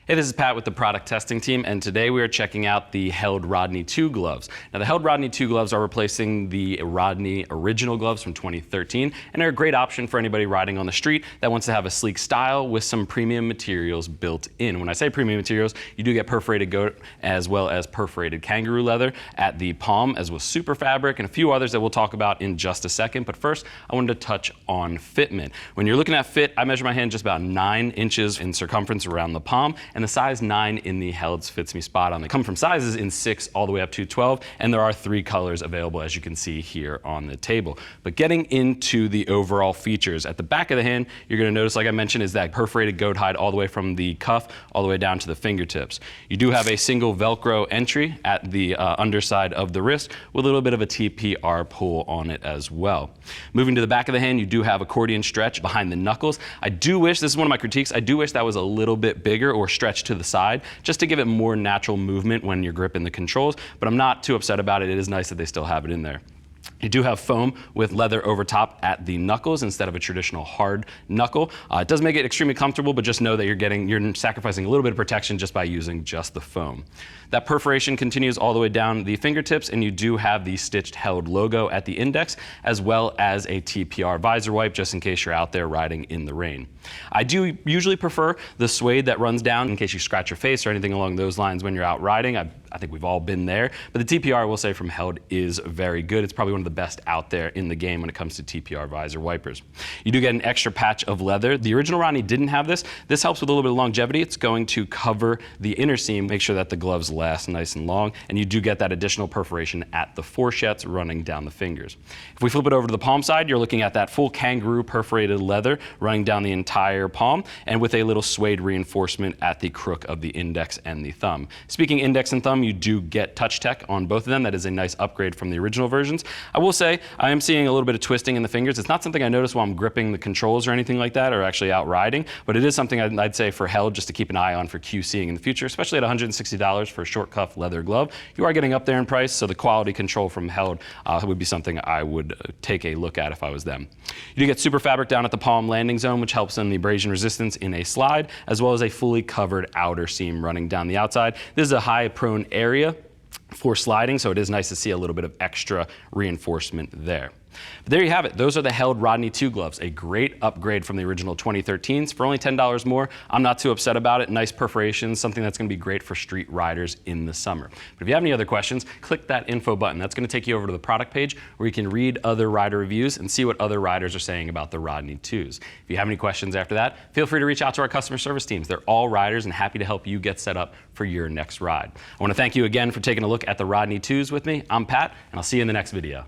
Hey, this is Pat with the product testing team, and today we are checking out the Held Rodney 2 gloves. Now, the Held Rodney 2 gloves are replacing the Rodney original gloves from 2013, and they're a great option for anybody riding on the street that wants to have a sleek style with some premium materials built in. When I say premium materials, you do get perforated goat as well as perforated kangaroo leather at the palm, as well as Superfabric and a few others that we'll talk about in just a second. But first, I wanted to touch on fitment. When you're looking at fit, I measure my hand just about 9 inches in circumference around the palm, and the size 9 in the Helds fits me spot on. They come from sizes in 6 all the way up to 12, and there are 3 colors available, as you can see here on the table. But getting into the overall features, at the back of the hand, you're going to notice, like I mentioned, is that perforated goat hide all the way from the cuff all the way down to the fingertips. You do have a single Velcro entry at the underside of the wrist with a little bit of a TPR pull on it as well. Moving to the back of the hand, you do have accordion stretch behind the knuckles. I do wish, this is one of my critiques, I do wish that was a little bit bigger or stretched to the side, just to give it more natural movement when you're gripping the controls, but I'm not too upset about it. It is nice that they still have it in there. You do have foam with leather over top at the knuckles instead of a traditional hard knuckle. It does make it extremely comfortable, but just know that you're sacrificing a little bit of protection just by using just the foam. That perforation continues all the way down the fingertips, and you do have the stitched Held logo at the index, as well as a TPR visor wipe, just in case you're out there riding in the rain. I do usually prefer the suede that runs down in case you scratch your face or anything along those lines when you're out riding. I think we've all been there, but the TPR, I will say, from Held is very good. It's probably one of the best out there in the game when it comes to TPR visor wipers. You do get an extra patch of leather. The original Rodney didn't have this. This helps with a little bit of longevity. It's going to cover the inner seam, make sure that the gloves last nice and long, and you do get that additional perforation at the fourchettes running down the fingers. If we flip it over to the palm side, you're looking at that full kangaroo perforated leather running down the entire palm, and with a little suede reinforcement at the crook of the index and the thumb. Speaking index and thumb, you do get touch tech on both of them. That is a nice upgrade from the original versions. I will say I am seeing a little bit of twisting in the fingers. It's not something I notice while I'm gripping the controls or anything like that, or actually out riding, but it is something I'd say for Held just to keep an eye on for QCing in the future, especially at $160 for a short cuff leather glove. You are getting up there in price, so the quality control from Held would be something I would take a look at if I was them. You do get Superfabric down at the palm landing zone, which helps in the abrasion resistance in a slide, as well as a fully covered outer seam running down the outside. This is a high prone area for sliding, so it is nice to see a little bit of extra reinforcement there. But there you have it. Those are the Held Rodney 2 gloves, a great upgrade from the original 2013s for only $10 more. I'm not too upset about it. Nice perforations, something that's going to be great for street riders in the summer. But if you have any other questions, click that info button. That's going to take you over to the product page where you can read other rider reviews and see what other riders are saying about the Rodney 2s. If you have any questions after that, feel free to reach out to our customer service teams. They're all riders and happy to help you get set up for your next ride. I want to thank you again for taking a look at the Rodney 2s with me. I'm Pat, and I'll see you in the next video.